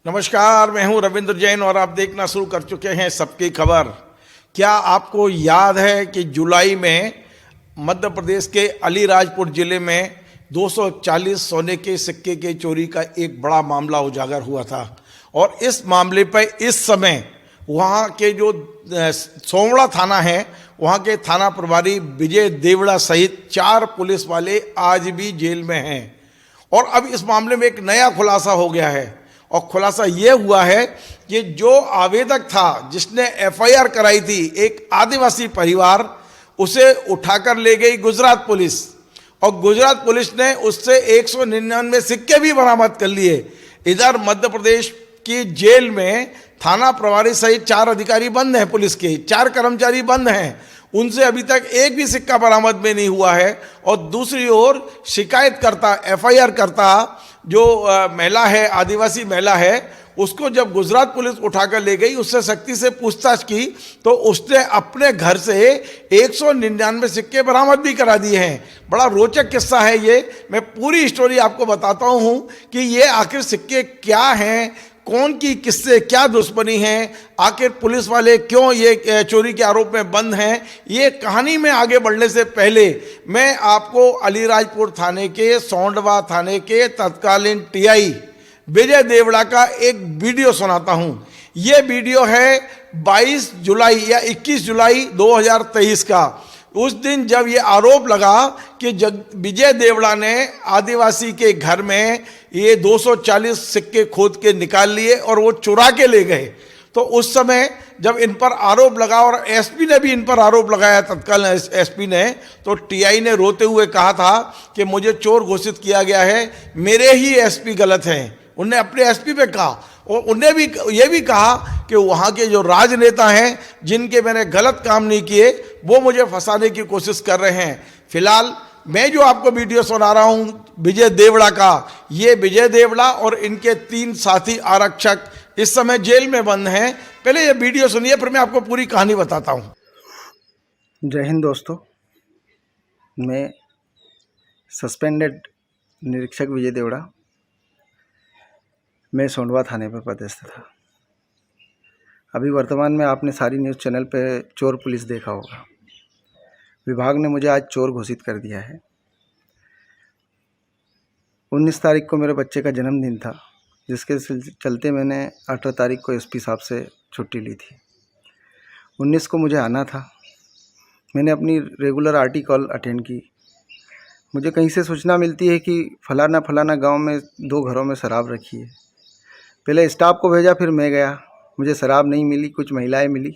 नमस्कार, मैं हूं रविंद्र जैन और आप देखना शुरू कर चुके हैं सबकी खबर। क्या आपको याद है कि जुलाई में मध्य प्रदेश के अलीराजपुर जिले में 240 सोने के सिक्के के चोरी का एक बड़ा मामला उजागर हुआ था और इस मामले पर इस समय वहां के जो सोमड़ा थाना है, वहां के थाना प्रभारी विजय देवड़ा सहित 4 पुलिस वाले आज भी जेल में हैं। और अब इस मामले में एक नया खुलासा हो गया है और खुलासा ये हुआ है कि जो आवेदक था जिसने एफआईआर कराई थी, एक आदिवासी परिवार, उसे उठाकर ले गई गुजरात पुलिस और गुजरात पुलिस ने उससे 199 सिक्के भी बरामद कर लिए। इधर मध्य प्रदेश की जेल में थाना प्रभारी सहित 4 अधिकारी बंद हैं, पुलिस के 4 कर्मचारी बंद हैं, उनसे अभी तक एक भी सिक्का बरामद में नहीं हुआ है। और दूसरी ओर शिकायतकर्ता, एफआईआर करता जो महिला है, आदिवासी महिला है, उसको जब गुजरात पुलिस उठाकर ले गई, उससे सख्ती से पूछताछ की तो उसने अपने घर से 199 सिक्के बरामद भी करा दिए हैं। बड़ा रोचक किस्सा है ये। मैं पूरी स्टोरी आपको बताता हूँ कि ये आखिर सिक्के क्या हैं, कौन की किससे क्या दुश्मनी है, आखिर पुलिस वाले क्यों ये चोरी के आरोप में बंद हैं। ये कहानी में आगे बढ़ने से पहले मैं आपको अलीराजपुर थाने के, सोंडवा थाने के तत्कालीन टीआई विजय देवड़ा का एक वीडियो सुनाता हूं। ये वीडियो है 22 जुलाई या 21 जुलाई 2023 का। उस दिन जब ये आरोप लगा कि विजय देवड़ा ने आदिवासी के घर में ये 240 सिक्के खोद के निकाल लिए और वो चुरा के ले गए, तो उस समय जब इन पर आरोप लगा और एसपी ने भी इन पर आरोप लगाया, तत्काल एसपी ने, तो टीआई ने रोते हुए कहा था कि मुझे चोर घोषित किया गया है, मेरे ही एसपी गलत हैं। उनने अपने एसपी पे कहा और उन्हें भी ये भी कहा कि वहाँ के जो राजनेता हैं जिनके मैंने गलत काम नहीं किए, वो मुझे फंसाने की कोशिश कर रहे हैं। फिलहाल मैं जो आपको वीडियो सुना रहा हूँ विजय देवड़ा का, ये विजय देवड़ा और इनके 3 साथी आरक्षक इस समय जेल में बंद हैं। पहले ये वीडियो सुनिए, फिर मैं आपको पूरी कहानी बताता हूँ। जय हिंद दोस्तों, मैं सस्पेंडेड निरीक्षक विजय देवड़ा, मैं सोंडवा थाने पर पदस्थ था। अभी वर्तमान में आपने सारी न्यूज़ चैनल पे चोर पुलिस देखा होगा। विभाग ने मुझे आज चोर घोषित कर दिया है। 19 तारीख को मेरे बच्चे का जन्मदिन था, जिसके चलते मैंने 18 तारीख को एसपी साहब से छुट्टी ली थी। 19 को मुझे आना था। मैंने अपनी रेगुलर आरटी कॉल अटेंड की। मुझे कहीं से सूचना मिलती है कि फलाना फलाना गांव में 2 घरों में शराब रखी है। पहले स्टाफ को भेजा, फिर मैं गया। मुझे शराब नहीं मिली, कुछ महिलाएं मिली।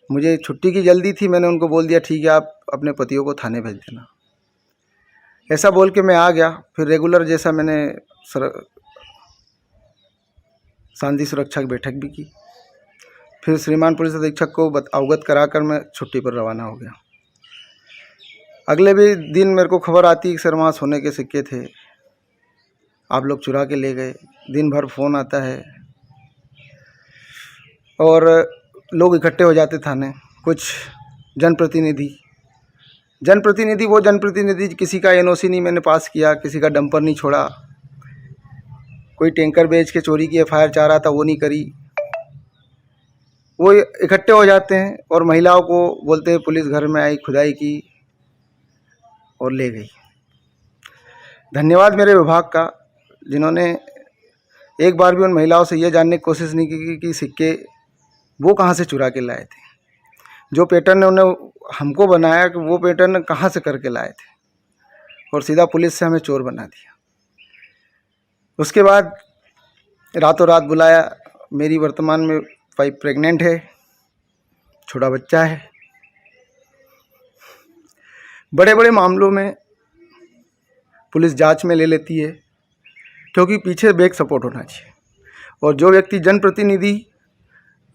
मुझे छुट्टी की जल्दी थी, मैंने उनको बोल दिया ठीक है, आप अपने पतियों को थाने भेज देना। ऐसा बोल के मैं आ गया। फिर रेगुलर जैसा मैंने शांति सुरक्षा की बैठक भी की। फिर श्रीमान पुलिस अधीक्षक को अवगत कराकर मैं छुट्टी पर रवाना हो गया। अगले भी दिन मेरे को खबर आती कि सर वहाँ सोने के सिक्के थे, आप लोग चुरा के ले गए। दिन भर फ़ोन आता है और लोग इकट्ठे हो जाते थाने। कुछ जनप्रतिनिधि वो जनप्रतिनिधि, किसी का एनओसी नहीं मैंने पास किया, किसी का डंपर नहीं छोड़ा, कोई टैंकर बेच के चोरी की एफआईआर चाह रहा था वो नहीं करी। वो इकट्ठे हो जाते हैं और महिलाओं को बोलते हैं पुलिस घर में आई, खुदाई की और ले गई। धन्यवाद मेरे विभाग का, जिन्होंने एक बार भी उन महिलाओं से ये जानने की कोशिश नहीं की कि सिक्के वो कहाँ से चुरा के लाए थे। जो पैटर्न उन्होंने हमको बनाया कि वो पैटर्न कहाँ से करके लाए थे, और सीधा पुलिस से हमें चोर बना दिया। उसके बाद रातों रात बुलाया। मेरी वर्तमान में वाइफ प्रेग्नेंट है, छोटा बच्चा है। बड़े बड़े मामलों में पुलिस जांच में ले लेती है, क्योंकि पीछे बैक सपोर्ट होना चाहिए। और जो व्यक्ति जनप्रतिनिधि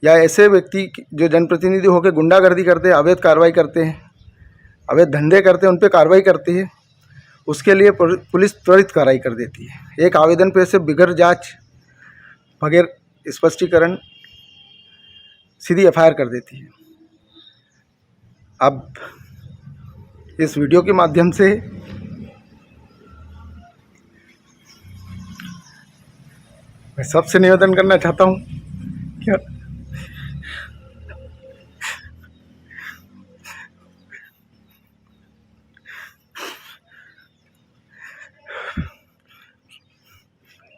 या ऐसे व्यक्ति जो जनप्रतिनिधि होकर गुंडागर्दी करते हैं, अवैध कार्रवाई करते हैं, अवैध धंधे करते हैं, उन पर कार्रवाई करती है, उसके लिए पुलिस त्वरित कार्रवाई कर देती है। एक आवेदन पे से बगैर जांच, बगैर स्पष्टीकरण सीधी एफआईआर कर देती है। अब इस वीडियो के माध्यम से मैं सबसे निवेदन करना चाहता हूँ कि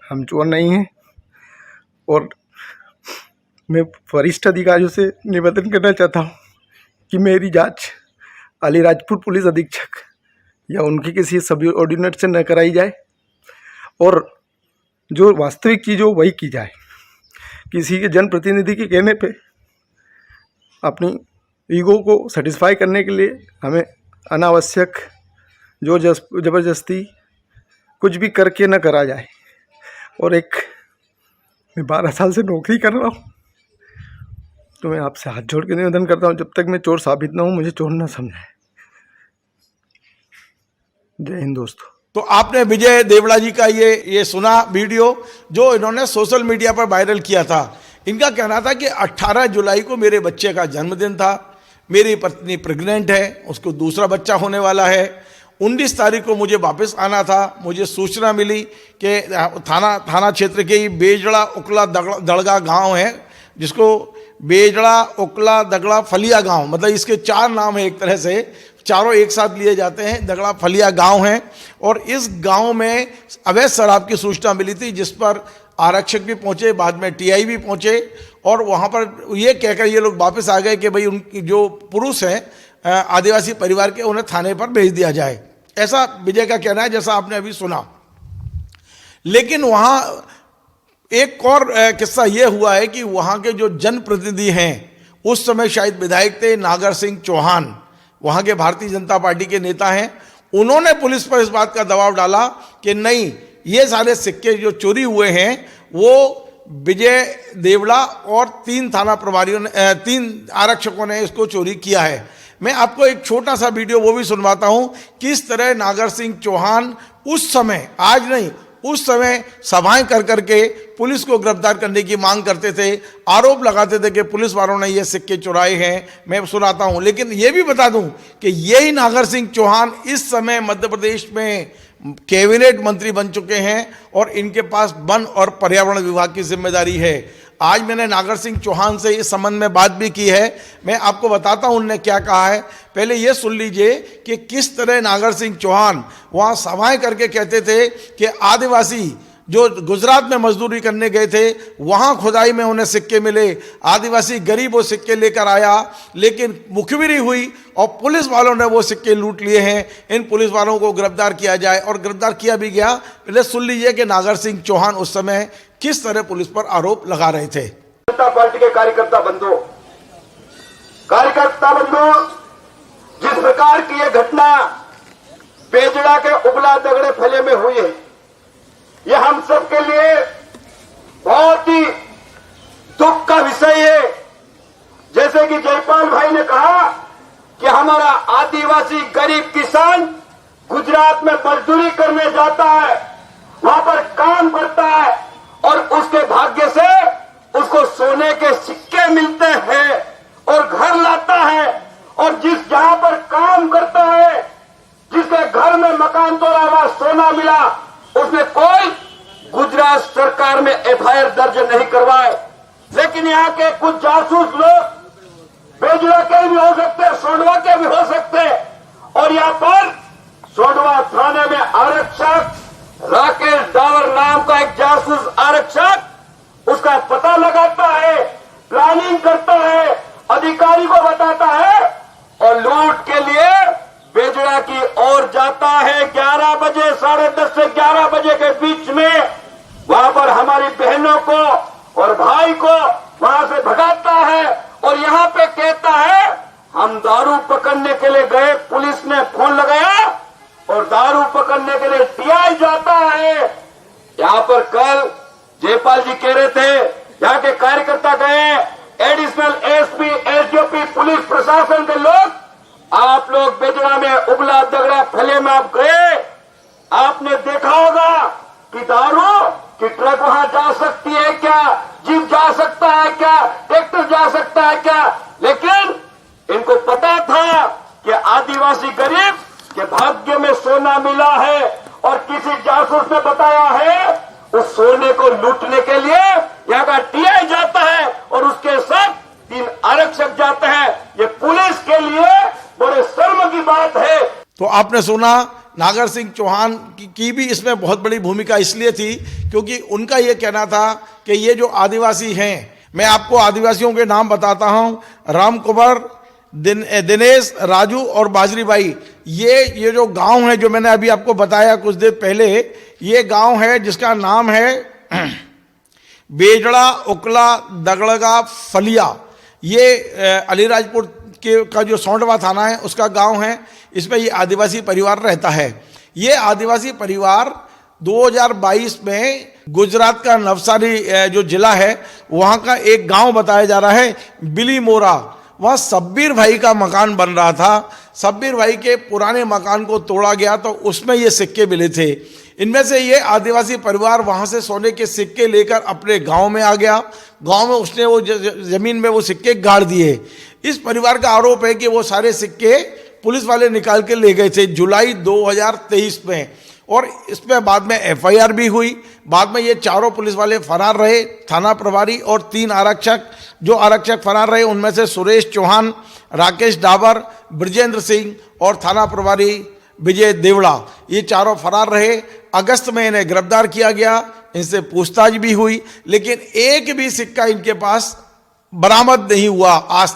हम चोर नहीं हैं, और मैं वरिष्ठ अधिकारियों से निवेदन करना चाहता हूँ कि मेरी जांच अलीराजपुर पुलिस अधीक्षक या उनकी किसी सब ऑर्डिनेट से न कराई जाए, और जो वास्तविक चीज़ हो वही की जाए। किसी के जनप्रतिनिधि के कहने पे अपनी ईगो को सेटिस्फाई करने के लिए हमें अनावश्यक जो ज़बरदस्ती कुछ भी करके न करा जाए। और मैं 12 साल से नौकरी कर रहा हूँ, तो मैं आपसे हाथ जोड़ के निवेदन करता हूँ, जब तक मैं चोर साबित ना हूँ मुझे चोर ना समझें। जय हिंद दोस्तों। तो आपने विजय देवड़ा जी का ये सुना वीडियो जो इन्होंने सोशल मीडिया पर वायरल किया था। इनका कहना था कि 18 जुलाई को मेरे बच्चे का जन्मदिन था, मेरी पत्नी प्रेग्नेंट है, उसको दूसरा बच्चा होने वाला है, 19 तारीख को मुझे वापस आना था। मुझे सूचना मिली कि थाना क्षेत्र के ही बेजड़ा उकला दड़गा गांव है, जिसको बेजड़ा उकला दगड़ा फलिया गांव, मतलब इसके 4 नाम है, एक तरह से चारों एक साथ लिए जाते हैं। दगड़ा फलिया गांव है, और इस गांव में अवैध शराब की सूचना मिली थी, जिस पर आरक्षक भी पहुंचे, बाद में टीआई भी पहुंचे, और वहां पर ये कहकर ये लोग वापस आ गए कि भाई उनकी जो पुरुष हैं आदिवासी परिवार के, उन्हें थाने पर भेज दिया जाए। ऐसा विजय का कहना है, जैसा आपने अभी सुना। लेकिन वहां एक और किस्सा ये हुआ है कि वहां के जो जनप्रतिनिधि हैं, उस समय शायद विधायक थे नागर सिंह चौहान, वहां के भारतीय जनता पार्टी के नेता हैं, उन्होंने पुलिस पर इस बात का दबाव डाला कि नहीं, ये सारे सिक्के जो चोरी हुए हैं वो विजय देवड़ा और 3 थाना प्रभारियों ने 3 आरक्षकों ने इसको चोरी किया है। मैं आपको एक छोटा सा वीडियो वो भी सुनवाता हूं, किस तरह नागर सिंह चौहान उस समय, आज नहीं, उस समय सभाएं कर करके पुलिस को गिरफ्तार करने की मांग करते थे, आरोप लगाते थे कि पुलिस वालों ने ये सिक्के चुराए हैं। मैं सुनाता हूं, लेकिन ये भी बता दूं कि यही नागर सिंह चौहान इस समय मध्य प्रदेश में कैबिनेट मंत्री बन चुके हैं, और इनके पास वन और पर्यावरण विभाग की जिम्मेदारी है। आज मैंने नागर सिंह चौहान से इस संबंध में बात भी की है, मैं आपको बताता हूं उन्होंने क्या कहा है। पहले ये सुन लीजिए कि किस तरह नागर सिंह चौहान वहां सभाएं करके कहते थे कि आदिवासी जो गुजरात में मजदूरी करने गए थे, वहां खुदाई में उन्हें सिक्के मिले, आदिवासी गरीब वो सिक्के लेकर आया, लेकिन मुखबिरी हुई और पुलिस वालों ने वो सिक्के लूट लिए हैं, इन पुलिस वालों को गिरफ्तार किया जाए, और गिरफ्तार किया भी गया। पहले सुन लीजिए कि नागर सिंह चौहान उस समय किस तरह पुलिस पर आरोप लगा रहे थे। जनता पार्टी के कार्यकर्ता बंधु, जिस प्रकार की यह घटना बेजड़ा के उबला दगड़े फले में हुई है, यह हम सबके लिए बहुत ही दुख का विषय है। जैसे कि जयपाल भाई ने कहा कि हमारा आदिवासी गरीब किसान गुजरात में मजदूरी करने जाता है, वहां पर काम करता है, और उसके भाग्य से उसको सोने के सिक्के मिलते हैं और घर लाता है, और जहां पर काम करता है, जिसके घर में मकान तोड़ा हुआ सोना मिला, उसने कोई गुजरात सरकार में एफआईआर दर्ज नहीं करवाए। लेकिन यहाँ के कुछ जासूस लोग बेजड़ा के भी हो सकते, सोंडवा के भी हो सकते, और यहाँ पर सोंडवा थाने में आरक्षक राकेश डावर नाम का एक जासूस आरक्षक उसका पता लगाता है, प्लानिंग करता है, अधिकारी को बताता है, और लूट के लिए बेजड़ा की ओर जाता है। 11 बजे, 10:30 से 11 बजे के बीच में वहां पर हमारी बहनों को और भाई को वहां से भगाता है, और यहां पे कहता है हम दारू पकड़ने के लिए गए, पुलिस ने फोन लगाया और दारू पकड़ने के लिए टीआई जाता है। यहां पर कल जयपाल जी कह रहे थे, यहाँ के कार्यकर्ता गए, एडिशनल एसपी, एसडीओपी, पुलिस प्रशासन के लोग, आप लोग बेजड़ा में उबला दगड़ा फले में आप गए, आपने देखा होगा कि दारू की ट्रक वहां जा सकती है क्या, जीप जा सकता है क्या, ट्रैक्टर जा सकता है क्या, लेकिन इनको पता था कि आदिवासी गरीब के भाग्य में सोना मिला है, और किसी जासूस ने बताया है उस सोने को लूटने के लिए यहाँ का टीआई जाता है और उसके साथ 3 आरक्षक जाते हैं। ये पुलिस के लिए बड़े शर्म की बात है। तो आपने सुना, नागर सिंह चौहान की भी इसमें बहुत बड़ी भूमिका इसलिए थी क्योंकि उनका ये कहना था कि ये जो आदिवासी हैं, मैं आपको आदिवासियों के नाम बताता हूं, राम कुंवर, दिनेश, राजू और बाजरीबाई। ये जो गांव है जो मैंने अभी आपको बताया कुछ देर पहले, ये गांव है जिसका नाम है बेजड़ा, उकला, दगड़गा, फलिया। ये अलीराजपुर का जो सौंडवा थाना है उसका गांव है। इसमें ये आदिवासी परिवार रहता है। ये आदिवासी परिवार 2022 में गुजरात का नवसारी जो जिला है वहाँ का एक गांव बताया जा रहा है बिलीमोरा। वहाँ सब्बीर भाई का मकान बन रहा था। सब्बीर भाई के पुराने मकान को तोड़ा गया तो उसमें ये सिक्के मिले थे। इनमें से ये आदिवासी परिवार वहाँ से सोने के सिक्के लेकर अपने गांव में आ गया। गांव में उसने वो जमीन में वो सिक्के गाड़ दिए। इस परिवार का आरोप है कि वो सारे सिक्के पुलिस वाले निकाल के ले गए थे जुलाई 2023 में, और इसमें बाद में एफआईआर भी हुई। बाद में ये चारों पुलिस वाले फरार रहे, थाना प्रभारी और 3 आरक्षक। जो आरक्षक फरार रहे उनमें से सुरेश चौहान, राकेश डाबर, ब्रजेंद्र सिंह और थाना प्रभारी विजय देवड़ा, ये चारों फरार रहे। अगस्त में इन्हें गिरफ्तार किया गया, इनसे पूछताछ भी हुई, लेकिन एक भी सिक्का इनके पास बरामद नहीं हुआ आज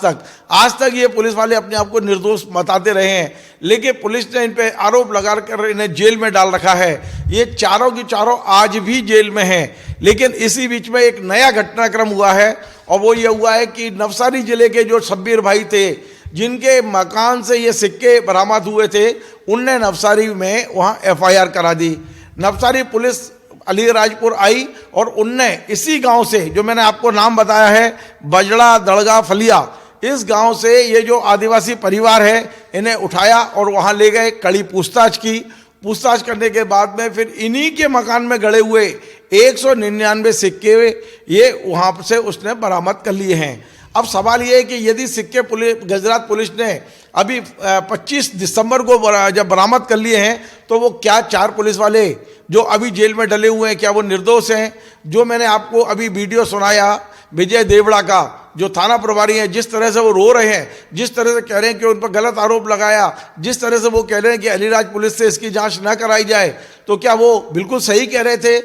तक ये पुलिस वाले अपने आप को निर्दोष बताते रहे हैं, लेकिन पुलिस ने इन पे आरोप लगाकर इन्हें जेल में डाल रखा है। ये चारों की चारों आज भी जेल में हैं। लेकिन इसी बीच में एक नया घटनाक्रम हुआ है, और वो ये हुआ है कि नवसारी जिले के जो सब्बीर भाई थे जिनके मकान से ये सिक्के बरामद हुए थे, उनने नवसारी में वहाँ एफआईआर करा दी। नवसारी पुलिस अलीराजपुर आई और उनने इसी गांव से, जो मैंने आपको नाम बताया है बजड़ा, दड़गा, फलिया, इस गांव से ये जो आदिवासी परिवार है इन्हें उठाया और वहां ले गए, कड़ी पूछताछ की। पूछताछ करने के बाद में फिर इन्हीं के मकान में गड़े हुए 199 सिक्के ये वहां से उसने बरामद कर लिए हैं। अब सवाल ये है कि यदि सिक्के गुजरात पुलिस ने अभी 25 दिसंबर को जब बरामद कर लिए हैं, तो वो क्या 4 पुलिस वाले जो अभी जेल में डले हुए हैं क्या वो निर्दोष हैं? जो मैंने आपको अभी वीडियो सुनाया विजय देवड़ा का, जो थाना प्रभारी हैं, जिस तरह से वो रो रहे हैं, जिस तरह से कह रहे हैं कि उन पर गलत आरोप लगाया, जिस तरह से वो कह रहे हैं कि अलीराज पुलिस से इसकी जांच न कराई जाए, तो क्या वो बिल्कुल सही कह रहे थे?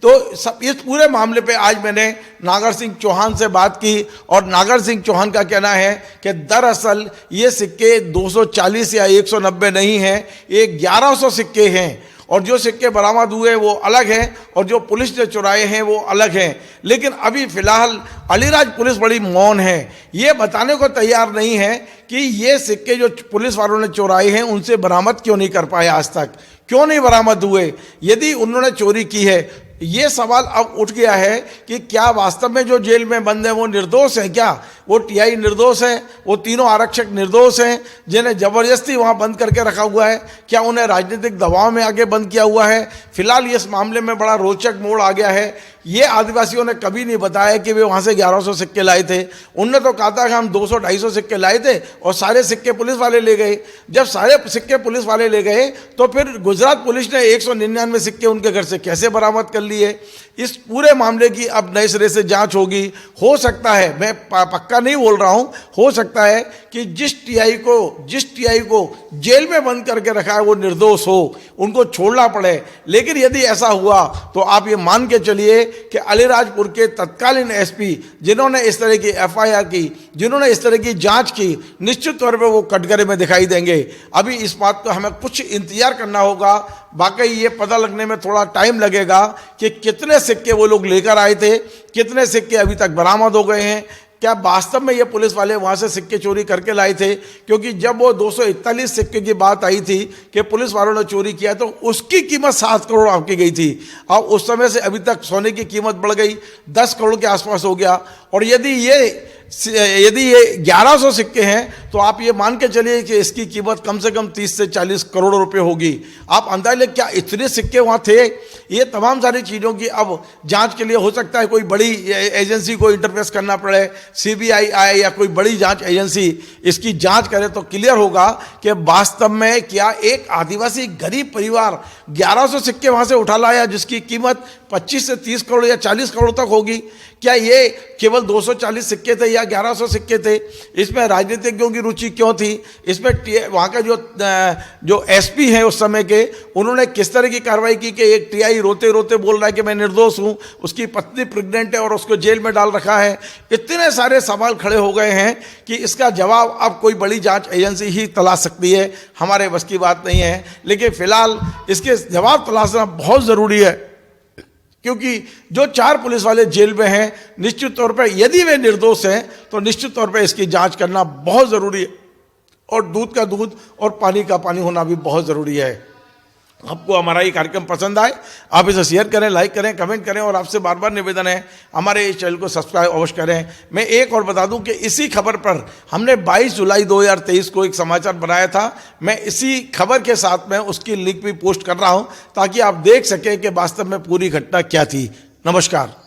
तो सब इस पूरे मामले पे आज मैंने नागर सिंह चौहान से बात की, और नागर सिंह चौहान का कहना है कि दरअसल ये सिक्के 240 या 190 नहीं हैं, ये 1100 सिक्के हैं, और जो सिक्के बरामद हुए वो अलग हैं और जो पुलिस ने चुराए हैं वो अलग हैं। लेकिन अभी फिलहाल अलीराज पुलिस बड़ी मौन है, ये बताने को तैयार नहीं है कि ये सिक्के जो पुलिस वालों ने चुराए हैं उनसे बरामद क्यों नहीं कर पाए, आज तक क्यों नहीं बरामद हुए। यदि उन्होंने चोरी की है, ये सवाल अब उठ गया है कि क्या वास्तव में जो जेल में बंद है वो निर्दोष है? क्या वो टीआई निर्दोष है? वो तीनों आरक्षक निर्दोष हैं जिन्हें जबरदस्ती वहां बंद करके रखा हुआ है? क्या उन्हें राजनीतिक दबाव में आगे बंद किया हुआ है? फिलहाल इस मामले में बड़ा रोचक मोड़ आ गया है। ये आदिवासियों ने कभी नहीं बताया कि वे वहां से 1100 सिक्के लाए थे। उनने तो कहा था कि हम 200-250 सिक्के लाए थे और सारे सिक्के पुलिस वाले ले गए। जब सारे सिक्के पुलिस वाले ले गए तो फिर गुजरात पुलिस ने 199 सिक्के उनके घर से कैसे बरामद कर लिए? इस पूरे मामले की अब नए सिरे से जांच होगी। हो सकता है, मैं पक्का नहीं बोल रहा हूं, हो सकता है कि जिस टीआई को जेल में बंद करके रखा है वो निर्दोष हो, उनको छोड़ना पड़े। लेकिन यदि ऐसा हुआ तो आप ये मान के चलिए कि अलीराजपुर के तत्कालीन एसपी जिन्होंने इस तरह की एफआईआर की, जिन्होंने इस तरह की जांच की, निश्चित तौर पे वो कटघरे में दिखाई देंगे। अभी इस बात को हमें कुछ इंतजार करना होगा। वाकई ये पता लगने में थोड़ा टाइम लगेगा कि कितने सिक्के वो लोग लेकर आए थे, कितने सिक्के अभी तक बरामद हो गए हैं, क्या वास्तव में ये पुलिस वाले वहाँ से सिक्के चोरी करके लाए थे? क्योंकि जब वो 241 सिक्के की बात आई थी कि पुलिस वालों ने चोरी किया तो उसकी कीमत 7 करोड़ आपकी गई थी। अब उस समय से अभी तक सोने की कीमत बढ़ गई, 10 करोड़ के आसपास हो गया। और यदि ये 1100 सिक्के हैं तो आप ये मान के चलिए कि इसकी कीमत कम से कम 30 से 40 करोड़ रुपए होगी। आप अंदाजे क्या इतने सिक्के वहाँ थे? ये तमाम सारी चीज़ों की अब जांच के लिए हो सकता है कोई बड़ी एजेंसी को इंटरफेस करना पड़े, सीबीआई आए या कोई बड़ी जांच एजेंसी इसकी जांच करे तो क्लियर होगा कि वास्तव में क्या एक आदिवासी गरीब परिवार 1100 सिक्के वहाँ से उठा लाया जिसकी कीमत 25 से 30 करोड़ या 40 करोड़ तक होगी। क्या ये केवल 240 सिक्के थे या 1100 सिक्के थे? इसमें राजनीतिज्ञों की रुचि क्यों थी? इसमें वहाँ का जो एसपी हैं उस समय के, उन्होंने किस तरह की कार्रवाई की कि एक टीआई रोते रोते बोल रहा है कि मैं निर्दोष हूँ, उसकी पत्नी प्रेग्नेंट है और उसको जेल में डाल रखा है। इतने सारे सवाल खड़े हो गए हैं कि इसका जवाब अब कोई बड़ी जांच एजेंसी ही तलाश सकती है, हमारे बस की बात नहीं है। लेकिन फिलहाल इसके जवाब तलाशना बहुत ज़रूरी है, क्योंकि जो 4 पुलिस वाले जेल में हैं, निश्चित तौर पर यदि वे निर्दोष हैं तो निश्चित तौर पर इसकी जांच करना बहुत ज़रूरी है, और दूध का दूध और पानी का पानी होना भी बहुत ज़रूरी है। आपको हमारा ये कार्यक्रम पसंद आए, आप इसे शेयर करें, लाइक करें, कमेंट करें, और आपसे बार बार निवेदन है हमारे इस चैनल को सब्सक्राइब अवश्य करें। मैं एक और बता दूं कि इसी खबर पर हमने 22 जुलाई 2023 को एक समाचार बनाया था। मैं इसी खबर के साथ में उसकी लिंक भी पोस्ट कर रहा हूं ताकि आप देख सकें कि वास्तव में पूरी घटना क्या थी। नमस्कार।